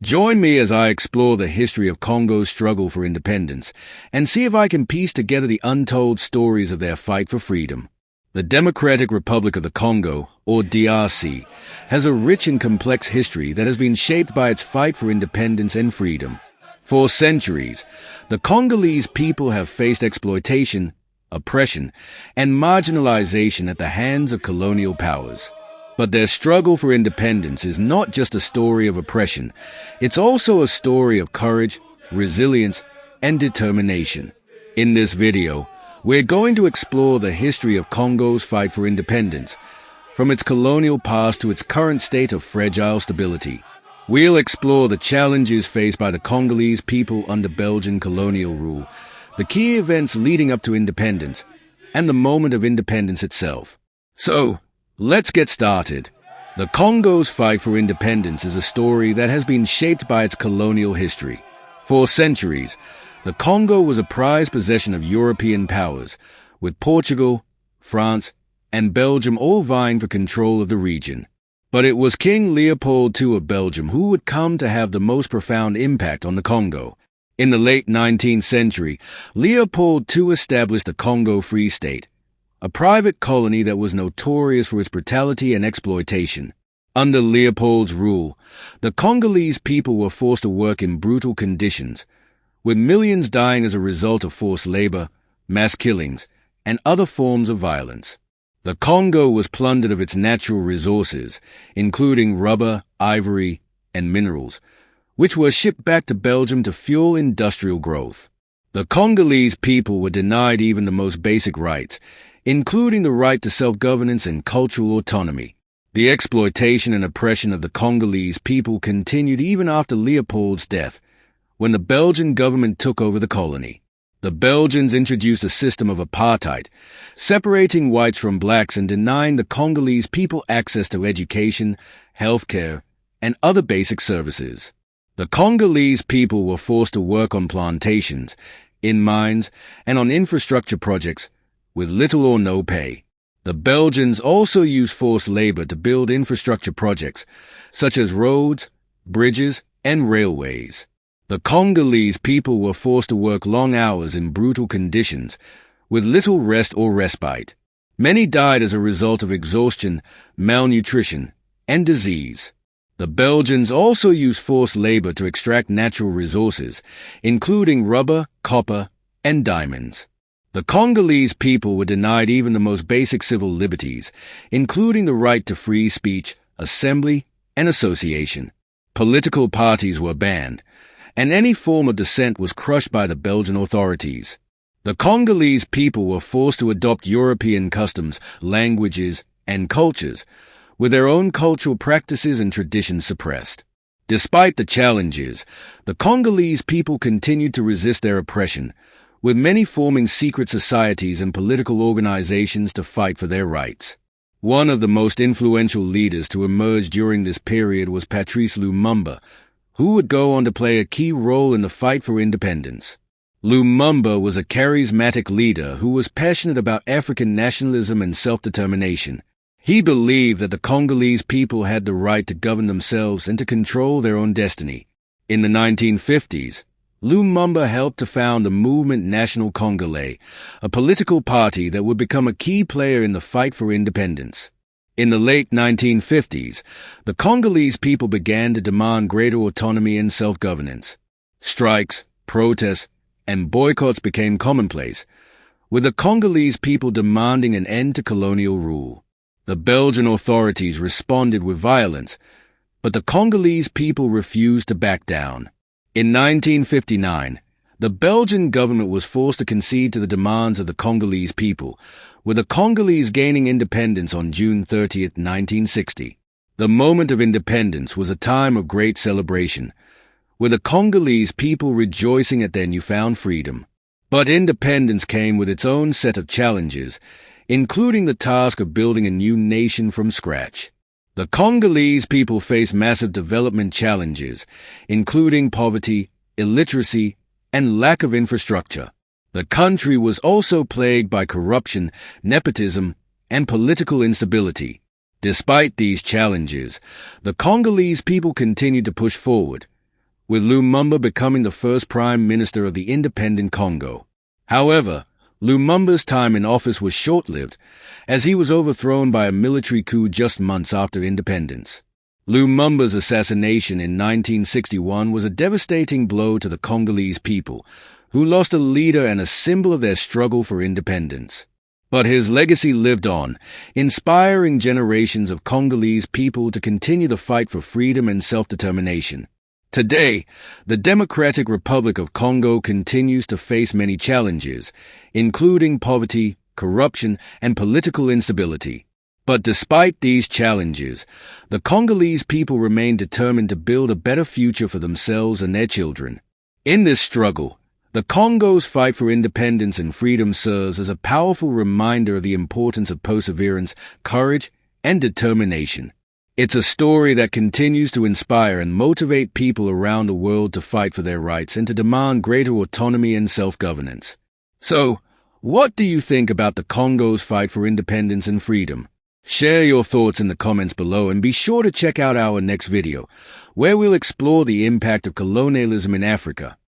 Join me as I explore the history of Congo's struggle for independence and see if I can piece together the untold stories of their fight for freedom. The Democratic Republic of the Congo, or DRC, has a rich and complex history that has been shaped by its fight for independence and freedom. For centuries, the Congolese people have faced exploitation, oppression, and marginalization at the hands of colonial powers. But their struggle for independence is not just a story of oppression, it's also a story of courage, resilience, and determination. In this video, we're going to explore the history of Congo's fight for independence, from its colonial past to its current state of fragile stability. We'll explore the challenges faced by the Congolese people under Belgian colonial rule, the key events leading up to independence, and the moment of independence itself. So, let's get started. The Congo's fight for independence is a story that has been shaped by its colonial history. For centuries, the Congo was a prized possession of European powers, with Portugal, France, and Belgium all vying for control of the region. But it was King Leopold II of Belgium who would come to have the most profound impact on the Congo. In the late 19th century, Leopold II established the Congo Free State, a private colony that was notorious for its brutality and exploitation. Under Leopold's rule, the Congolese people were forced to work in brutal conditions, with millions dying as a result of forced labor, mass killings, and other forms of violence. The Congo was plundered of its natural resources, including rubber, ivory, and minerals, which were shipped back to Belgium to fuel industrial growth. The Congolese people were denied even the most basic rights, including the right to self-governance and cultural autonomy. The exploitation and oppression of the Congolese people continued even after Leopold's death, when the Belgian government took over the colony. The Belgians introduced a system of apartheid, separating whites from blacks and denying the Congolese people access to education, healthcare, and other basic services. The Congolese people were forced to work on plantations, in mines, and on infrastructure projects, with little or no pay. The Belgians also used forced labor to build infrastructure projects, such as roads, bridges, and railways. The Congolese people were forced to work long hours in brutal conditions, with little rest or respite. Many died as a result of exhaustion, malnutrition, and disease. The Belgians also used forced labor to extract natural resources, including rubber, copper, and diamonds. The Congolese people were denied even the most basic civil liberties, including the right to free speech, assembly, and association. Political parties were banned, and any form of dissent was crushed by the Belgian authorities. The Congolese people were forced to adopt European customs, languages, and cultures, with their own cultural practices and traditions suppressed. Despite the challenges, the Congolese people continued to resist their oppression, with many forming secret societies and political organizations to fight for their rights. One of the most influential leaders to emerge during this period was Patrice Lumumba, who would go on to play a key role in the fight for independence. Lumumba was a charismatic leader who was passionate about African nationalism and self-determination. He believed that the Congolese people had the right to govern themselves and to control their own destiny. In the 1950s, Lumumba helped to found the movement National Congolais, a political party that would become a key player in the fight for independence. In the late 1950s, the Congolese people began to demand greater autonomy and self-governance. Strikes, protests, and boycotts became commonplace, with the Congolese people demanding an end to colonial rule. The Belgian authorities responded with violence, but the Congolese people refused to back down. In 1959, the Belgian government was forced to concede to the demands of the Congolese people, with the Congolese gaining independence on June 30, 1960. The moment of independence was a time of great celebration, with the Congolese people rejoicing at their newfound freedom. But independence came with its own set of challenges, including the task of building a new nation from scratch. The Congolese people faced massive development challenges, including poverty, illiteracy, and lack of infrastructure. The country was also plagued by corruption, nepotism, and political instability. Despite these challenges, the Congolese people continued to push forward, with Lumumba becoming the first prime minister of the independent Congo. However, Lumumba's time in office was short-lived, as he was overthrown by a military coup just months after independence. Lumumba's assassination in 1961 was a devastating blow to the Congolese people, who lost a leader and a symbol of their struggle for independence. But his legacy lived on, inspiring generations of Congolese people to continue the fight for freedom and self-determination. Today, the Democratic Republic of Congo continues to face many challenges, including poverty, corruption, and political instability. But despite these challenges, the Congolese people remain determined to build a better future for themselves and their children. In this struggle, the Congo's fight for independence and freedom serves as a powerful reminder of the importance of perseverance, courage, and determination. It's a story that continues to inspire and motivate people around the world to fight for their rights and to demand greater autonomy and self-governance. So, what do you think about the Congo's fight for independence and freedom? Share your thoughts in the comments below and be sure to check out our next video, where we'll explore the impact of colonialism in Africa.